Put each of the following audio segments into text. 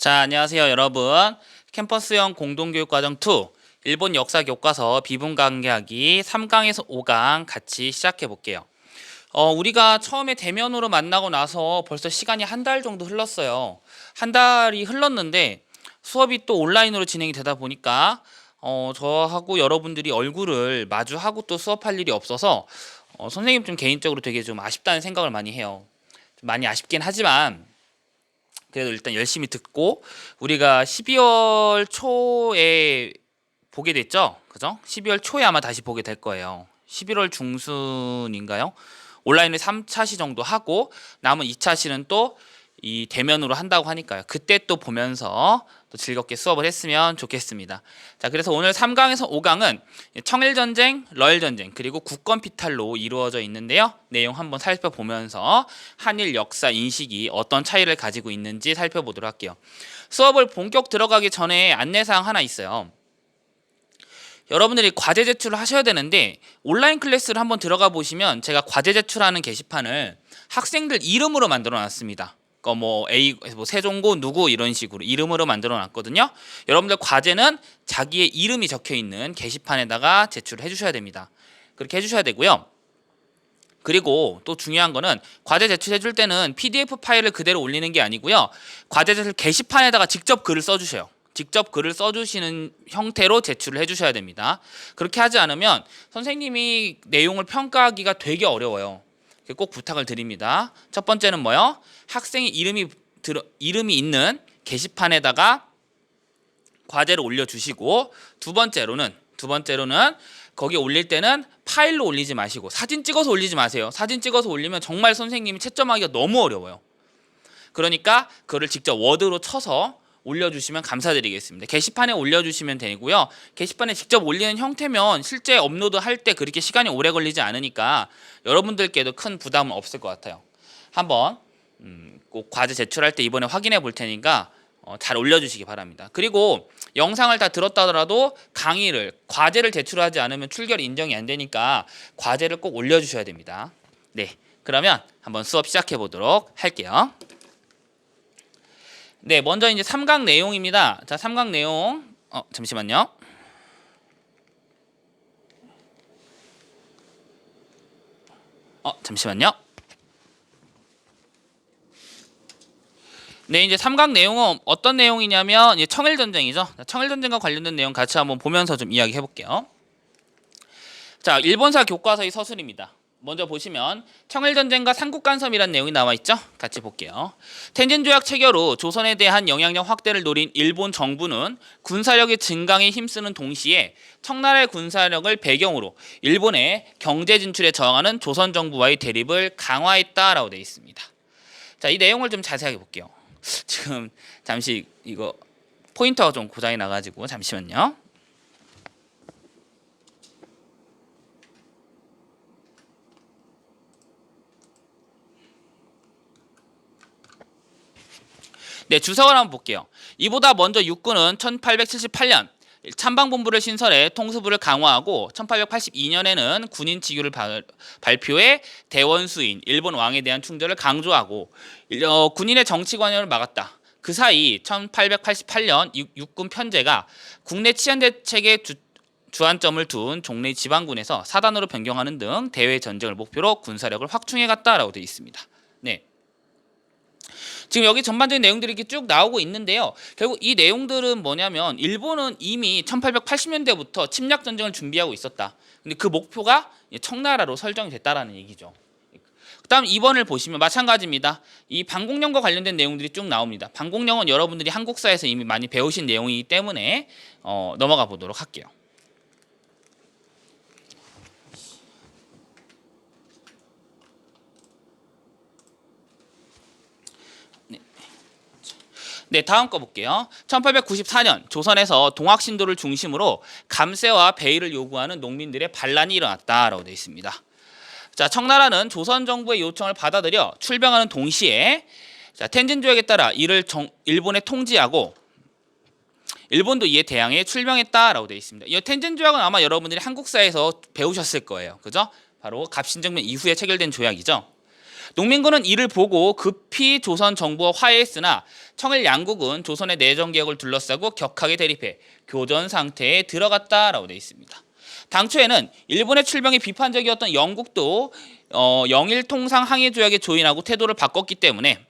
자, 안녕하세요, 여러분. 캠퍼스형 공동교육과정 2 일본 역사 교과서 비분관계하기 3강에서 5강 같이 시작해 볼게요. 우리가 처음에 대면으로 만나고 나서 벌써 시간이 한 달 정도 흘렀어요. 한 달이 흘렀는데 수업이 또 온라인으로 진행이 되다 보니까 저하고 여러분들이 얼굴을 마주하고 또 수업할 일이 없어서 선생님 좀 개인적으로 되게 좀 아쉽다는 생각을 많이 해요. 좀 많이 아쉽긴 하지만 그래도 일단 열심히 듣고 우리가 12월 초에 보게 됐죠? 그죠? 12월 초에 아마 다시 보게 될 거예요. 11월 중순인가요? 온라인을 3차 시 정도 하고 남은 2차 시는 또 이 대면으로 한다고 하니까요. 그때 또 보면서 또 즐겁게 수업을 했으면 좋겠습니다. 자, 그래서 오늘 3강에서 5강은 청일전쟁, 러일전쟁, 그리고 국권피탈로 이루어져 있는데요. 내용 한번 살펴보면서 한일 역사 인식이 어떤 차이를 가지고 있는지 살펴보도록 할게요. 수업을 본격 들어가기 전에 안내사항 하나 있어요. 여러분들이 과제 제출을 하셔야 되는데 온라인 클래스를 한번 들어가 보시면 제가 과제 제출하는 게시판을 학생들 이름으로 만들어 놨습니다. 뭐 A 뭐 세종고 누구 이런 식으로 이름으로 만들어 놨거든요. 여러분들 과제는 자기의 이름이 적혀 있는 게시판에다가 제출을 해 주셔야 됩니다. 그렇게 해 주셔야 되고요. 그리고 또 중요한 거는 과제 제출해 줄 때는 PDF 파일을 그대로 올리는 게 아니고요. 과제 제출 게시판에다가 직접 글을 써 주세요. 직접 글을 써주시는 형태로 제출을 해주셔야 됩니다. 그렇게 하지 않으면 선생님이 내용을 평가하기가 되게 어려워요. 꼭 부탁을 드립니다. 첫 번째는 뭐요? 학생의 이름이 있는 게시판에다가 과제를 올려주시고 두 번째로는 거기 올릴 때는 파일로 올리지 마시고 사진 찍어서 올리지 마세요. 사진 찍어서 올리면 정말 선생님이 채점하기가 너무 어려워요. 그러니까 그거를 직접 워드로 쳐서 올려주시면 감사드리겠습니다. 게시판에 올려주시면 되고요. 게시판에 직접 올리는 형태면 실제 업로드할 때 그렇게 시간이 오래 걸리지 않으니까 여러분들께도 큰 부담은 없을 것 같아요. 한번 꼭 과제 제출할 때 이번에 확인해 볼 테니까 잘 올려주시기 바랍니다. 그리고 영상을 다 들었다 하더라도 과제를 제출하지 않으면 출결 인정이 안 되니까 과제를 꼭 올려주셔야 됩니다. 네, 그러면 한번 수업 시작해 보도록 할게요. 네, 먼저 이제 3강 내용입니다. 자, 3강 내용. 잠시만요. 잠시만요. 네, 이제 3강 내용은 어떤 내용이냐면 이제 청일전쟁이죠. 청일전쟁과 관련된 내용 같이 한번 보면서 좀 이야기해 볼게요. 자, 일본사 교과서의 서술입니다. 먼저 보시면 청일전쟁과 삼국간섭이라는 내용이 나와 있죠. 같이 볼게요. 텐진조약 체결 후 조선에 대한 영향력 확대를 노린 일본 정부는 군사력의 증강에 힘쓰는 동시에 청나라의 군사력을 배경으로 일본의 경제 진출에 저항하는 조선 정부와의 대립을 강화했다라고 되어 있습니다. 자, 이 내용을 좀 자세하게 볼게요. 지금 잠시 이거 포인터가 좀 고장이 나가지고 잠시만요. 네, 주석을 한번 볼게요. 이보다 먼저 육군은 1878년 참방본부를 신설해 통수부를 강화하고 1882년에는 군인 직유를 발표해 대원수인 일본 왕에 대한 충절을 강조하고 군인의 정치 관여를 막았다. 그 사이 1888년 육군 편제가 국내 치안 대책에 주안점을 둔 종래 지방군에서 사단으로 변경하는 등 대외 전쟁을 목표로 군사력을 확충해 갔다라고 되어 있습니다. 네. 지금 여기 전반적인 내용들이 이렇게 쭉 나오고 있는데요. 결국 이 내용들은 뭐냐면 일본은 이미 1880년대부터 침략 전쟁을 준비하고 있었다. 근데 그 목표가 청나라로 설정이 됐다라는 얘기죠. 그다음 2번을 보시면 마찬가지입니다. 이 방공령과 관련된 내용들이 쭉 나옵니다. 방공령은 여러분들이 한국사에서 이미 많이 배우신 내용이기 때문에 넘어가 보도록 할게요. 네, 다음 거 볼게요. 1894년 조선에서 동학신도를 중심으로 감세와 배일을 요구하는 농민들의 반란이 일어났다라고 되어 있습니다. 자, 청나라는 조선 정부의 요청을 받아들여 출병하는 동시에 텐진조약에 따라 이를 일본에 통지하고 일본도 이에 대항해 출병했다라고 되어 있습니다. 이 텐진조약은 아마 여러분들이 한국사에서 배우셨을 거예요. 그죠? 바로 갑신정변 이후에 체결된 조약이죠. 농민군은 이를 보고 급히 조선 정부와 화해했으나 청일 양국은 조선의 내정 개혁을 둘러싸고 격하게 대립해 교전 상태에 들어갔다라고 되어 있습니다. 당초에는 일본의 출병이 비판적이었던 영국도 영일 통상 항해 조약에 조인하고 태도를 바꿨기 때문에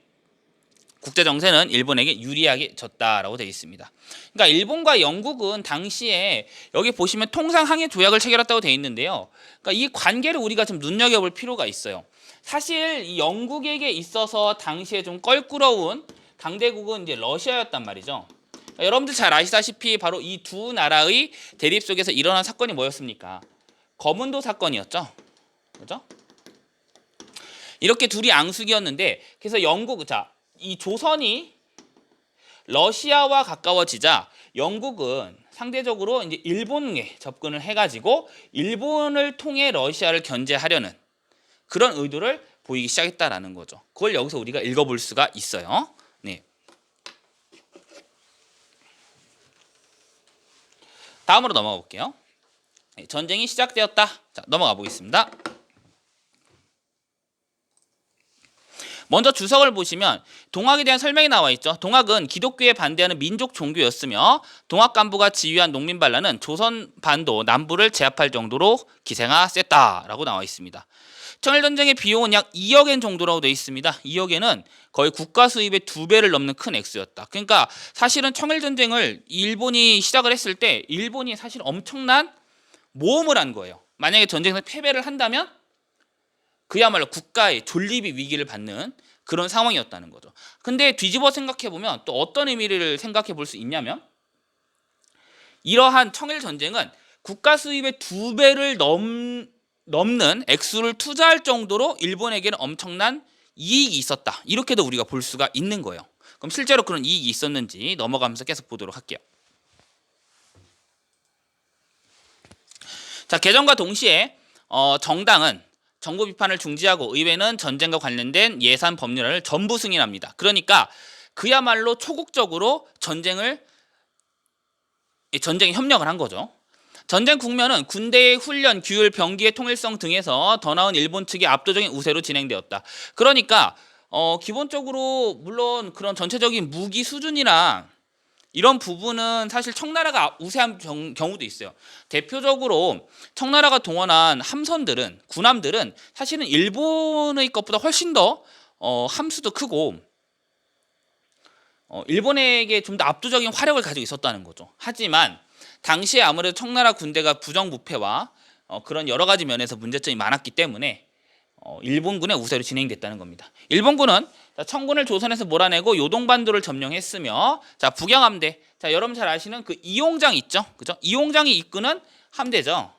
국제 정세는 일본에게 유리하게 졌다라고 되어 있습니다. 그러니까 일본과 영국은 당시에 여기 보시면 통상 항해 조약을 체결했다고 되어 있는데요. 그러니까 이 관계를 우리가 좀 눈여겨볼 필요가 있어요. 사실 이 영국에게 있어서 당시에 좀 껄끄러운 강대국은 이제 러시아였단 말이죠. 그러니까 여러분들 잘 아시다시피 바로 이 두 나라의 대립 속에서 일어난 사건이 뭐였습니까? 거문도 사건이었죠. 그죠? 이렇게 둘이 앙숙이었는데 그래서 영국 이 조선이 러시아와 가까워지자 영국은 상대적으로 이제 일본에 접근을 해가지고 일본을 통해 러시아를 견제하려는 그런 의도를 보이기 시작했다라는 거죠. 그걸 여기서 우리가 읽어볼 수가 있어요. 네. 다음으로 넘어가 볼게요. 전쟁이 시작되었다. 자, 넘어가 보겠습니다. 먼저 주석을 보시면 동학에 대한 설명이 나와 있죠. 동학은 기독교에 반대하는 민족 종교였으며 동학 간부가 지휘한 농민 반란은 조선 반도 남부를 제압할 정도로 기세가 셌다라고 나와 있습니다. 청일전쟁의 비용은 약 2억엔 정도라고 되어 있습니다. 2억엔은 거의 국가 수입의 2배를 넘는 큰 액수였다. 그러니까 사실은 청일전쟁을 일본이 시작을 했을 때 일본이 사실 엄청난 모험을 한 거예요. 만약에 전쟁에서 패배를 한다면 그야말로 국가의 존립이 위기를 받는 그런 상황이었다는 거죠. 근데 뒤집어 생각해보면 또 어떤 의미를 생각해 볼 수 있냐면 이러한 청일전쟁은 국가 수입의 2배를 넘는 액수를 투자할 정도로 일본에게는 엄청난 이익이 있었다. 이렇게도 우리가 볼 수가 있는 거예요. 그럼 실제로 그런 이익이 있었는지 넘어가면서 계속 보도록 할게요. 자, 개정과 동시에 정당은 정부 비판을 중지하고 의회는 전쟁과 관련된 예산 법률안을 전부 승인합니다. 그러니까 그야말로 초국적으로 전쟁에 협력을 한 거죠. 전쟁 국면은 군대의 훈련, 규율, 병기의 통일성 등에서 더 나은 일본 측의 압도적인 우세로 진행되었다. 그러니까 기본적으로 물론 그런 전체적인 무기 수준이나 이런 부분은 사실 청나라가 우세한 경우도 있어요. 대표적으로 청나라가 동원한 함선들은 군함들은 사실은 일본의 것보다 훨씬 더 함수도 크고 일본에게 좀 더 압도적인 화력을 가지고 있었다는 거죠. 하지만 당시에 아무래도 청나라 군대가 부정부패와 그런 여러 가지 면에서 문제점이 많았기 때문에 일본군의 우세로 진행됐다는 겁니다. 일본군은 청군을 조선에서 몰아내고 요동반도를 점령했으며 자, 북영함대. 자, 여러분 잘 아시는 그 이용장 있죠? 그죠? 이용장이 이끄는 함대죠.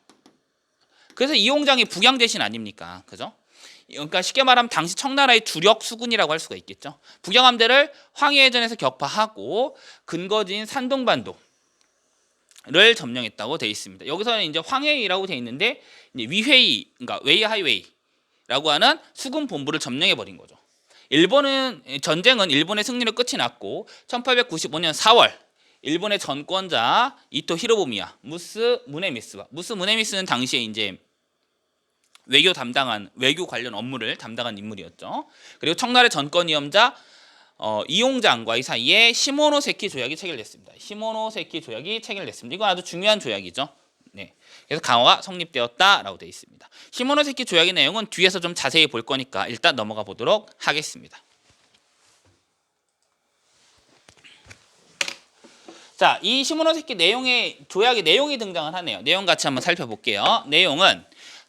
그래서 이용장이 북양 대신 아닙니까? 그죠? 그러니까 쉽게 말하면 당시 청나라의 주력 수군이라고 할 수가 있겠죠. 북영함대를 황해해전에서 격파하고 근거지인 산동반도를 점령했다고 되어 있습니다. 여기서는 이제 황해이라고 되어 있는데 이제 위회이, 그러니까 웨이 하이웨이라고 하는 수군 본부를 점령해 버린 거죠. 전쟁은 일본의 승리로 끝이 났고 1895년 4월 일본의 전권자 이토 히로부미와 무스 무네미스는 당시에 이제 외교 관련 업무를 담당한 인물이었죠. 그리고 청나라의 전권위험자 이용장과의 사이에 시모노세키 조약이 체결됐습니다. 시모노세키 조약이 체결됐습니다. 이건 아주 중요한 조약이죠. 네. 그래서 강화가 성립되었다라고 되어 있습니다. 시모노세키 조약의 내용은 뒤에서 좀 자세히 볼 거니까 일단 넘어가 보도록 하겠습니다. 자, 이 시모노세키 조약의 내용이 등장을 하네요. 내용 같이 한번 살펴볼게요. 내용은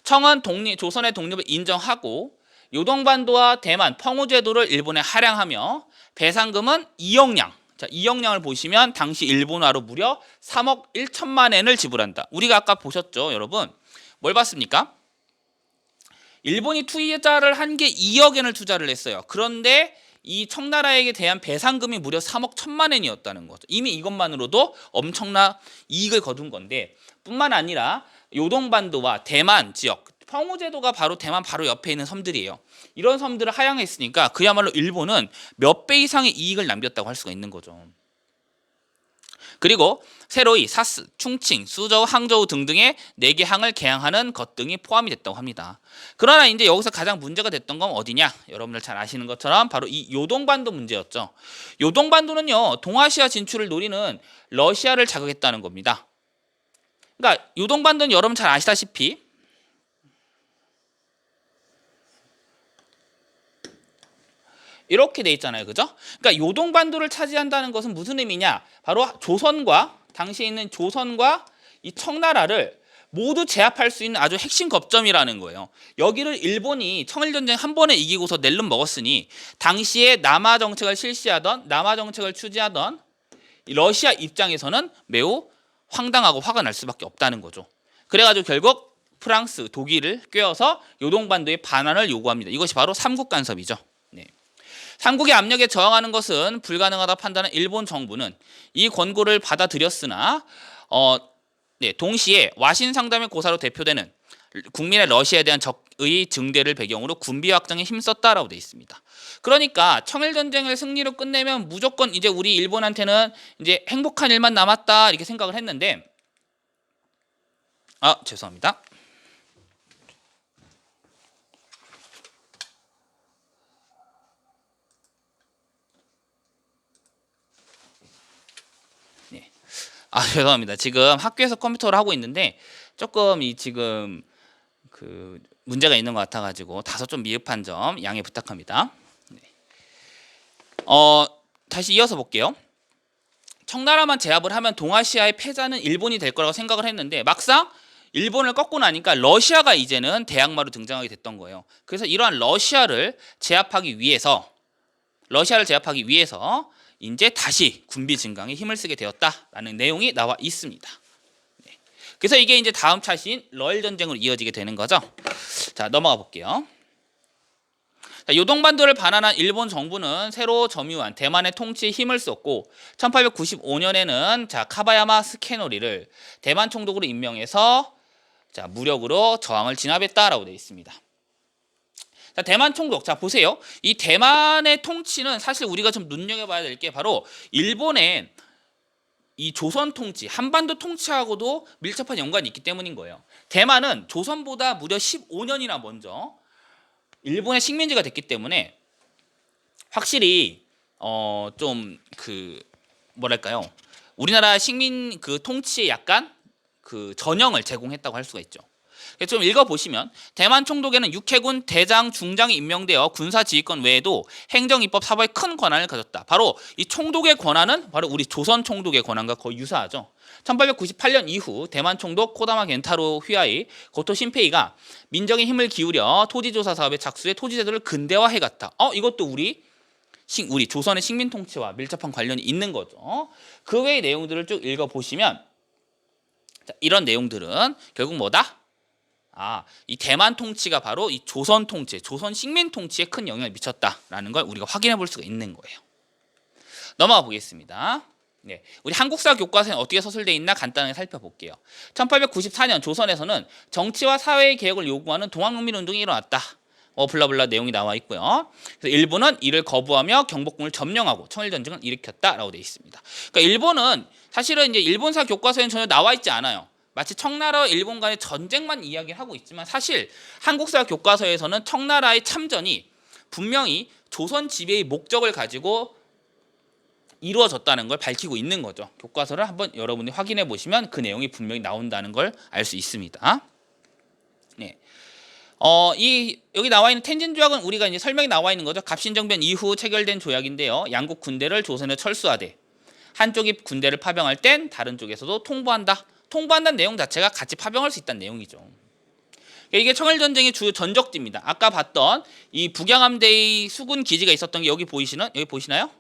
청은 조선의 독립을 인정하고 요동반도와 대만 평우제도를 일본에 할양하며 배상금은 2억량. 자, 2억량을 보시면 당시 일본화로 무려 3억 1천만 엔을 지불한다. 우리가 아까 보셨죠, 여러분? 뭘 봤습니까? 일본이 투자를 한 게 2억 엔을 투자를 했어요. 그런데 이 청나라에게 대한 배상금이 무려 3억 1천만 엔이었다는 거죠. 이미 이것만으로도 엄청난 이익을 거둔 건데 뿐만 아니라 요동반도와 대만 지역, 평우제도가 바로 대만 바로 옆에 있는 섬들이에요. 이런 섬들을 하향했으니까 그야말로 일본은 몇 배 이상의 이익을 남겼다고 할 수가 있는 거죠. 그리고 새로이, 사스, 충칭, 수저우, 항저우 등등의 4개 항을 개항하는 것 등이 포함이 됐다고 합니다. 그러나 이제 여기서 가장 문제가 됐던 건 어디냐? 여러분들 잘 아시는 것처럼 바로 이 요동반도 문제였죠. 요동반도는요, 동아시아 진출을 노리는 러시아를 자극했다는 겁니다. 그러니까 요동반도는 여러분 잘 아시다시피 이렇게 돼 있잖아요. 그죠? 그러니까 요동반도를 차지한다는 것은 무슨 의미냐? 바로 조선과 당시에 있는 조선과 이 청나라를 모두 제압할 수 있는 아주 핵심 거점이라는 거예요. 여기를 일본이 청일전쟁 한 번에 이기고서 낼름 먹었으니 당시에 남하 정책을 실시하던 남하 정책을 추진하던 러시아 입장에서는 매우 황당하고 화가 날 수밖에 없다는 거죠. 그래가지고 결국 프랑스, 독일을 꿰어서 요동반도의 반환을 요구합니다. 이것이 바로 삼국 간섭이죠. 네. 삼국의 압력에 저항하는 것은 불가능하다 판단한 일본 정부는 이 권고를 받아들였으나 동시에 와신 상담의 고사로 대표되는 국민의 러시아에 대한 적의 증대를 배경으로 군비 확장에 힘썼다라고 되어 있습니다. 그러니까 청일전쟁을 승리로 끝내면 무조건 이제 우리 일본한테는 이제 행복한 일만 남았다 이렇게 생각을 했는데 죄송합니다. 죄송합니다. 지금 학교에서 컴퓨터를 하고 있는데 조금 지금 그 문제가 있는 것 같아가지고 다소 좀 미흡한 점 양해 부탁합니다. 네. 다시 이어서 볼게요. 청나라만 제압을 하면 동아시아의 패자는 일본이 될 거라고 생각을 했는데 막상 일본을 꺾고 나니까 러시아가 이제는 대항마로 등장하게 됐던 거예요. 그래서 이러한 러시아를 제압하기 위해서 이제 다시 군비 증강에 힘을 쓰게 되었다라는 내용이 나와 있습니다. 네. 그래서 이게 이제 다음 차시인 러일 전쟁으로 이어지게 되는 거죠. 자, 넘어가 볼게요. 자, 요동반도를 반환한 일본 정부는 새로 점유한 대만의 통치에 힘을 썼고 1895년에는 카바야마 스케노리를 대만 총독으로 임명해서 무력으로 저항을 진압했다라고 되어 있습니다. 자, 대만 총독. 자, 보세요. 이 대만의 통치는 사실 우리가 좀 눈여겨봐야 될 게 바로 일본의 이 조선 통치, 한반도 통치하고도 밀접한 연관이 있기 때문인 거예요. 대만은 조선보다 무려 15년이나 먼저 일본의 식민지가 됐기 때문에 확실히 좀 뭐랄까요? 우리나라 식민 통치에 약간 전형을 제공했다고 할 수가 있죠. 좀 읽어보시면 대만 총독에는 육해군 대장, 중장이 임명되어 군사지휘권 외에도 행정입법, 사법에 큰 권한을 가졌다. 바로 이 총독의 권한은 바로 우리 조선 총독의 권한과 거의 유사하죠. 1898년 이후 대만 총독 코다마 겐타로 휘하이, 고토 신페이가 민정의 힘을 기울여 토지조사 사업에 착수해 토지제도를 근대화해갔다. 이것도 우리 조선의 식민 통치와 밀접한 관련이 있는 거죠. 그 외의 내용들을 쭉 읽어보시면 이런 내용들은 결국 뭐다? 이 대만 통치가 바로 이 조선 통치, 조선 식민 통치에 큰 영향을 미쳤다라는 걸 우리가 확인해 볼 수가 있는 거예요. 넘어가 보겠습니다. 네, 우리 한국사 교과서에 어떻게 서술되어 있나 간단하게 살펴볼게요. 1894년 조선에서는 정치와 사회의 개혁을 요구하는 동학농민운동이 일어났다. 블라블라 내용이 나와 있고요. 그래서 일본은 이를 거부하며 경복궁을 점령하고 청일전쟁을 일으켰다라고 되어 있습니다. 그러니까 일본은 사실은 이제 일본사 교과서에는 전혀 나와 있지 않아요. 마치 청나라와 일본 간의 전쟁만 이야기를 하고 있지만 사실 한국사 교과서에서는 청나라의 참전이 분명히 조선 지배의 목적을 가지고 이루어졌다는 걸 밝히고 있는 거죠. 교과서를 한번 여러분이 확인해 보시면 그 내용이 분명히 나온다는 걸 알 수 있습니다. 네. 여기 나와 있는 텐진 조약은 우리가 이제 설명이 나와 있는 거죠. 갑신정변 이후 체결된 조약인데요. 양국 군대를 조선에 철수하되 한쪽이 군대를 파병할 땐 다른 쪽에서도 통보한다는 내용 자체가 같이 파병할 수 있다는 내용이죠. 이게 청일전쟁의 주요 전적지입니다. 아까 봤던 이 북양함대의 수군 기지가 있었던 게 여기 보이시나요?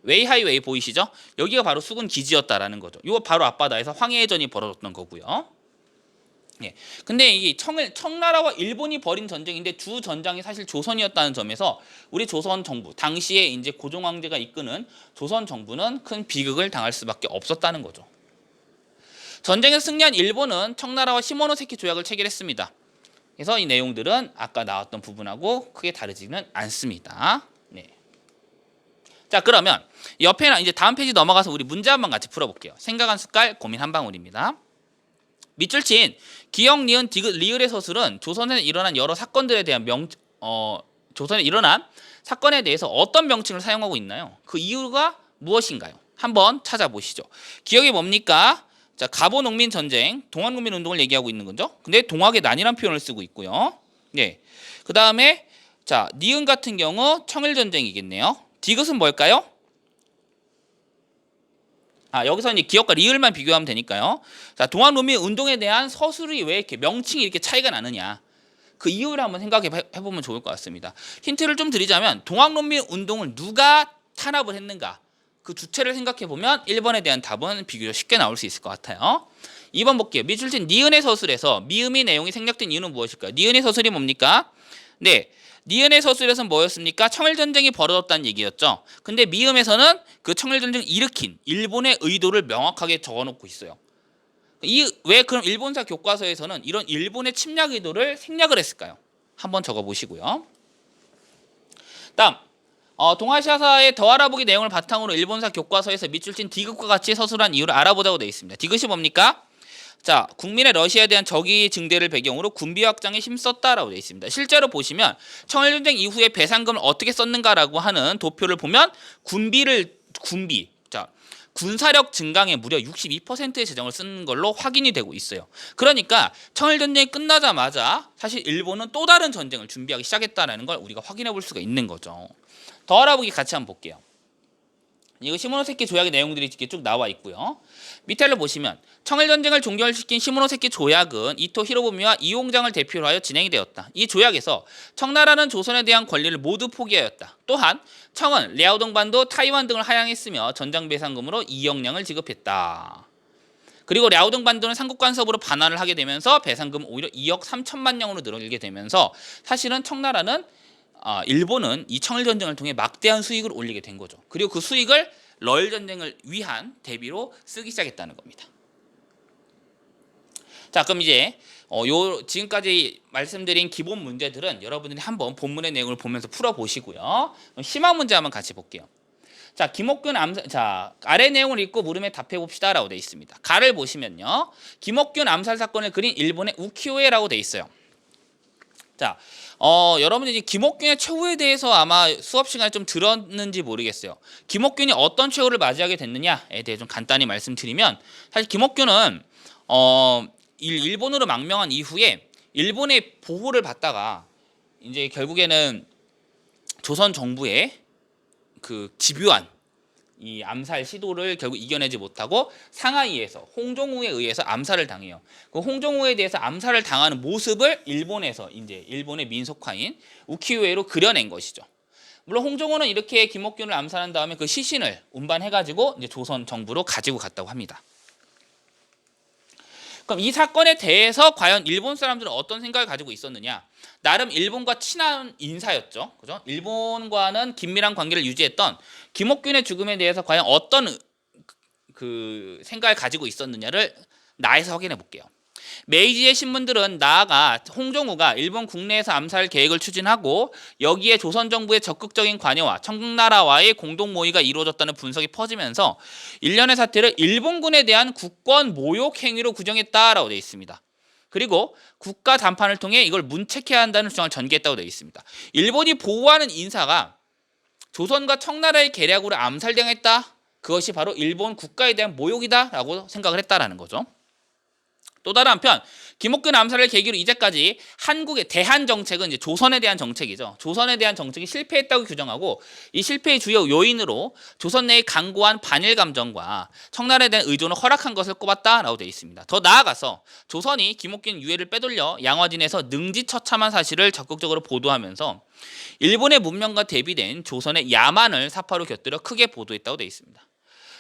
웨이하이웨이 보이시죠? 여기가 바로 수군 기지였다라는 거죠. 이거 바로 앞바다에서 황해전이 벌어졌던 거고요. 예. 근데 이 청나라와 일본이 벌인 전쟁인데 주 전장이 사실 조선이었다는 점에서 우리 조선 정부 당시에 이제 고종 황제가 이끄는 조선 정부는 큰 비극을 당할 수밖에 없었다는 거죠. 전쟁에서 승리한 일본은 청나라와 시모노세키 조약을 체결했습니다. 그래서 이 내용들은 아까 나왔던 부분하고 크게 다르지는 않습니다. 네. 자, 그러면 옆에는 이제 다음 페이지 넘어가서 우리 문제 한번 같이 풀어볼게요. 생각 한 숟갈, 고민 한 방울입니다. 밑줄 친 기역, 니은, 디귿, 리을의 서술은 조선에 일어난 여러 사건들에 대한 조선에 일어난 사건에 대해서 어떤 명칭을 사용하고 있나요? 그 이유가 무엇인가요? 한번 찾아보시죠. 기역이 뭡니까? 자, 갑오농민 전쟁, 동학농민 운동을 얘기하고 있는 거죠. 근데 동학의 난이란 표현을 쓰고 있고요. 네. 그 다음에 자, 니은 같은 경우 청일 전쟁이겠네요. 디귿은 뭘까요? 여기서 이제 기역과 리을만 비교하면 되니까요. 자, 동학농민 운동에 대한 서술이 왜 이렇게 명칭이 이렇게 차이가 나느냐? 그 이유를 한번 생각해 보면 좋을 것 같습니다. 힌트를 좀 드리자면 동학농민 운동을 누가 탄압을 했는가? 그 주체를 생각해 보면 1번에 대한 답은 비교적 쉽게 나올 수 있을 것 같아요. 2번 볼게요. 밑줄 친 니은의 서술에서 미음의 내용이 생략된 이유는 무엇일까요? 니은의 서술이 뭡니까? 네. 니은의 서술에서는 뭐였습니까? 청일전쟁이 벌어졌다는 얘기였죠. 근데 미음에서는 그 청일전쟁을 일으킨 일본의 의도를 명확하게 적어놓고 있어요. 왜 그럼 일본사 교과서에서는 이런 일본의 침략 의도를 생략을 했을까요? 한번 적어보시고요. 다음 동아시아사의 더 알아보기 내용을 바탕으로 일본사 교과서에서 밑줄 친 디귿과 같이 서술한 이유를 알아보자고 되어 있습니다. 디귿이 뭡니까? 자, 국민의 러시아에 대한 적의 증대를 배경으로 군비 확장에 힘썼다라고 되어 있습니다. 실제로 보시면 청일전쟁 이후에 배상금을 어떻게 썼는가라고 하는 도표를 보면 자, 군사력 증강에 무려 62%의 재정을 쓴 걸로 확인이 되고 있어요. 그러니까 청일전쟁이 끝나자마자 사실 일본은 또 다른 전쟁을 준비하기 시작했다는 걸 우리가 확인해 볼 수가 있는 거죠. 더 알아보기 같이 한번 볼게요. 이거 시모노세키 조약의 내용들이 이렇게 쭉 나와 있고요. 밑에를 보시면 청일전쟁을 종결시킨 시모노세키 조약은 이토 히로부미와 이홍장을 대표로 하여 진행이 되었다. 이 조약에서 청나라는 조선에 대한 권리를 모두 포기하였다. 또한 청은 랴오동반도, 타이완 등을 하향했으며 전장 배상금으로 2억량을 지급했다. 그리고 랴오동반도는 삼국 간섭으로 반환을 하게 되면서 배상금 오히려 2억 3천만 량으로 늘어나게 되면서 사실은 청나라는 일본은 이 청일전쟁을 통해 막대한 수익을 올리게 된 거죠. 그리고 그 수익을 러일전쟁을 위한 대비로 쓰기 시작했다는 겁니다. 자, 그럼 이제 지금까지 말씀드린 기본 문제들은 여러분들이 한번 본문의 내용을 보면서 풀어보시고요. 심화 문제 한번 같이 볼게요. 자, 김옥균 암살, 자, 아래 내용을 읽고 물음에 답해 봅시다라고 되어 있습니다. 가를 보시면요, 김옥균 암살 사건을 그린 일본의 우키오에라고 되어 있어요. 자, 여러분들이 김옥균의 최후에 대해서 아마 수업 시간에 좀 들었는지 모르겠어요. 김옥균이 어떤 최후를 맞이하게 됐느냐에 대해 좀 간단히 말씀드리면, 사실 김옥균은 일본으로 망명한 이후에 일본의 보호를 받다가 이제 결국에는 조선 정부의 그 집요한 이 암살 시도를 결국 이겨내지 못하고 상하이에서 홍종우에 의해서 암살을 당해요. 그 홍종우에 대해서 암살을 당하는 모습을 일본에서 이제 일본의 민속화인 우키우에로 그려낸 것이죠. 물론 홍종우는 이렇게 김옥균을 암살한 다음에 그 시신을 운반해가지고 이제 조선 정부로 가지고 갔다고 합니다. 그럼 이 사건에 대해서 과연 일본 사람들은 어떤 생각을 가지고 있었느냐? 나름 일본과 친한 인사였죠. 그죠? 일본과는 긴밀한 관계를 유지했던 김옥균의 죽음에 대해서 과연 어떤 그 생각을 가지고 있었느냐를 나에서 확인해 볼게요. 메이지의 신문들은 나아가 홍종우가 일본 국내에서 암살 계획을 추진하고 여기에 조선 정부의 적극적인 관여와 청나라와의 공동 모의가 이루어졌다는 분석이 퍼지면서 일련의 사태를 일본군에 대한 국권 모욕 행위로 규정했다라고 되어 있습니다. 그리고 국가 담판을 통해 이걸 문책해야 한다는 주장을 전개했다고 되어 있습니다. 일본이 보호하는 인사가 조선과 청나라의 계략으로 암살당했다. 그것이 바로 일본 국가에 대한 모욕이다라고 생각을 했다라는 거죠. 또 다른 한편 김옥균 암살을 계기로 이제까지 한국의 대한 정책은 이제 조선에 대한 정책이죠. 조선에 대한 정책이 실패했다고 규정하고 이 실패의 주요 요인으로 조선 내의 강고한 반일 감정과 청나라에 대한 의존을 허락한 것을 꼽았다라고 되어 있습니다. 더 나아가서 조선이 김옥균 유해를 빼돌려 양화진에서 능지처참한 사실을 적극적으로 보도하면서 일본의 문명과 대비된 조선의 야만을 사파로 곁들여 크게 보도했다고 되어 있습니다.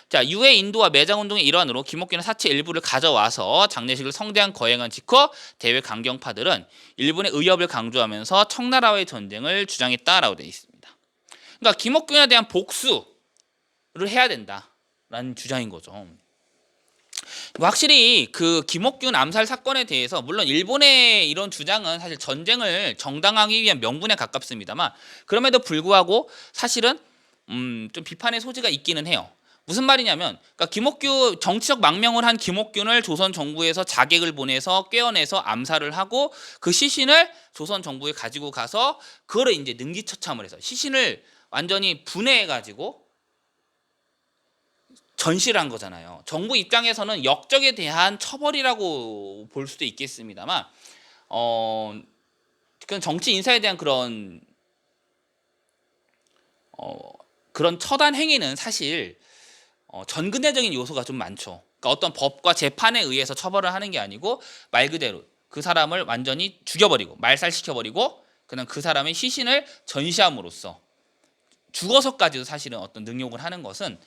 자, 유해 인도와 매장운동의 일환으로 김옥균은 사체 일부를 가져와서 장례식을 성대한 거행한 직후 대외 강경파들은 일본의 의협을 강조하면서 청나라와의 전쟁을 주장했다라고 되어 있습니다. 그러니까 김옥균에 대한 복수를 해야 된다라는 주장인 거죠. 확실히 그 김옥균 암살 사건에 대해서 물론 일본의 이런 주장은 사실 전쟁을 정당하기 위한 명분에 가깝습니다만 그럼에도 불구하고 사실은 좀 비판의 소지가 있기는 해요. 무슨 말이냐면, 그러니까 김옥균 정치적 망명을 한 김옥균을 조선 정부에서 자객을 보내서 꿰어내서 암살을 하고 그 시신을 조선 정부에 가지고 가서 그거를 이제 능지처참을 해서 시신을 완전히 분해해가지고 전시를 한 거잖아요. 정부 입장에서는 역적에 대한 처벌이라고 볼 수도 있겠습니다만, 그런 정치 인사에 대한 그런 처단 행위는 사실 전근대적인 요소가 좀 많죠. 그러니까 어떤 법과 재판에 의해서 처벌을 하는 게 아니고 말 그대로 그 사람을 완전히 죽여버리고 말살시켜버리고 그냥 그 사람의 시신을 전시함으로써 죽어서까지도 사실은 어떤 능욕을 하는 것은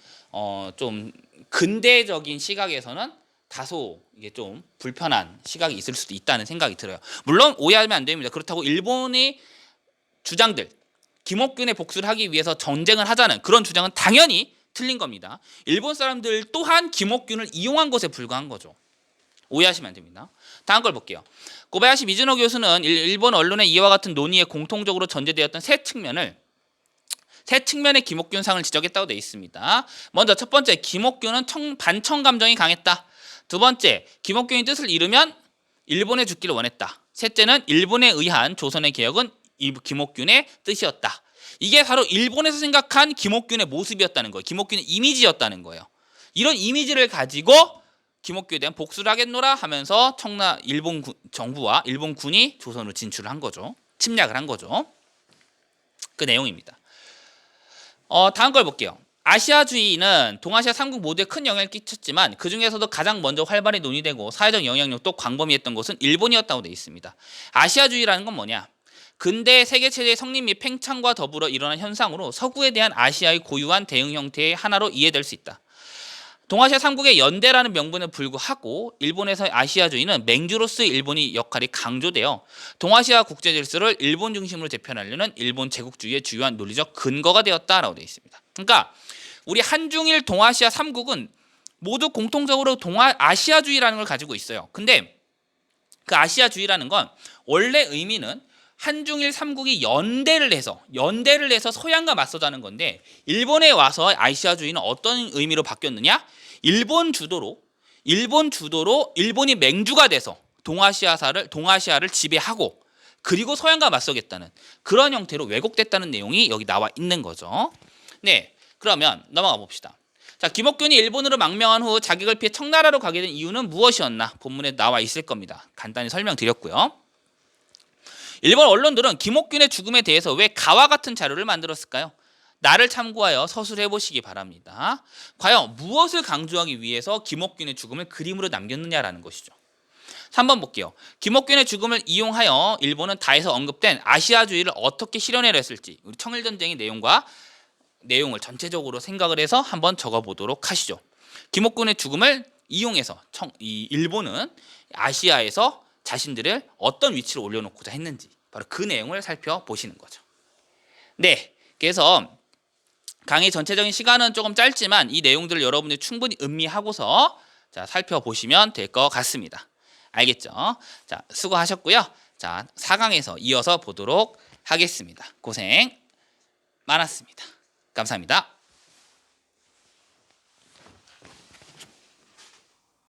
좀 근대적인 시각에서는 다소 이게 좀 불편한 시각이 있을 수도 있다는 생각이 들어요. 물론 오해하면 안 됩니다. 그렇다고 일본의 주장들, 김옥균의 복수를 하기 위해서 전쟁을 하자는 그런 주장은 당연히 틀린 겁니다. 일본 사람들 또한 김옥균을 이용한 것에 불과한 거죠. 오해하시면 안 됩니다. 다음 걸 볼게요. 고바야시 미즈노 교수는 일본 언론의 이와 같은 논의에 공통적으로 전제되었던 세 측면의 김옥균상을 지적했다고 되어 있습니다. 먼저 첫 번째, 김옥균은 반청 감정이 강했다. 두 번째, 김옥균의 뜻을 이루면 일본에 죽기를 원했다. 셋째는 일본에 의한 조선의 개혁은 김옥균의 뜻이었다. 이게 바로 일본에서 생각한 김옥균의 모습이었다는 거예요. 김옥균의 이미지였다는 거예요. 이런 이미지를 가지고 김옥균에 대한 복수를 하겠노라 하면서 일본 정부와 일본군이 조선으로 진출을 한 거죠. 침략을 한 거죠. 그 내용입니다. 다음 걸 볼게요. 아시아주의는 동아시아 3국 모두에 큰 영향을 끼쳤지만 그 중에서도 가장 먼저 활발히 논의되고 사회적 영향력도 광범위했던 것은 일본이었다고 되어 있습니다. 아시아주의라는 건 뭐냐? 근대 세계체제의 성립 및 팽창과 더불어 일어난 현상으로 서구에 대한 아시아의 고유한 대응 형태의 하나로 이해될 수 있다. 동아시아 3국의 연대라는 명분에 불구하고 일본에서의 아시아주의는 맹주로서의 일본의 역할이 강조되어 동아시아 국제 질서를 일본 중심으로 재편하려는 일본 제국주의의 주요한 논리적 근거가 되었다라고 되어 있습니다. 그러니까 우리 한중일 동아시아 3국은 모두 공통적으로 아시아주의라는 걸 가지고 있어요. 근데 그 아시아주의라는 건 원래 의미는 한중일 3국이 연대를 해서 서양과 맞서자는 건데 일본에 와서 아시아주의는 어떤 의미로 바뀌었느냐? 일본 주도로 일본이 맹주가 돼서 동아시아를 지배하고 그리고 서양과 맞서겠다는 그런 형태로 왜곡됐다는 내용이 여기 나와 있는 거죠. 네, 그러면 넘어가 봅시다. 자, 김옥균이 일본으로 망명한 후 자객을 피해 청나라로 가게 된 이유는 무엇이었나? 본문에 나와 있을 겁니다. 간단히 설명드렸고요. 일본 언론들은 김옥균의 죽음에 대해서 왜 가와 같은 자료를 만들었을까요? 나를 참고하여 서술해 보시기 바랍니다. 과연 무엇을 강조하기 위해서 김옥균의 죽음을 그림으로 남겼느냐라는 것이죠. 3번 볼게요. 김옥균의 죽음을 이용하여 일본은 다에서 언급된 아시아주의를 어떻게 실현해야 했을지 우리 청일전쟁의 내용을 전체적으로 생각을 해서 한번 적어보도록 하시죠. 김옥균의 죽음을 이용해서 일본은 아시아에서 자신들을 어떤 위치로 올려놓고자 했는지 바로 그 내용을 살펴보시는 거죠. 네, 그래서 강의 전체적인 시간은 조금 짧지만 이 내용들을 여러분들이 충분히 음미하고서 살펴보시면 될 것 같습니다. 알겠죠? 자, 수고하셨고요. 자, 4강에서 이어서 보도록 하겠습니다. 고생 많았습니다. 감사합니다.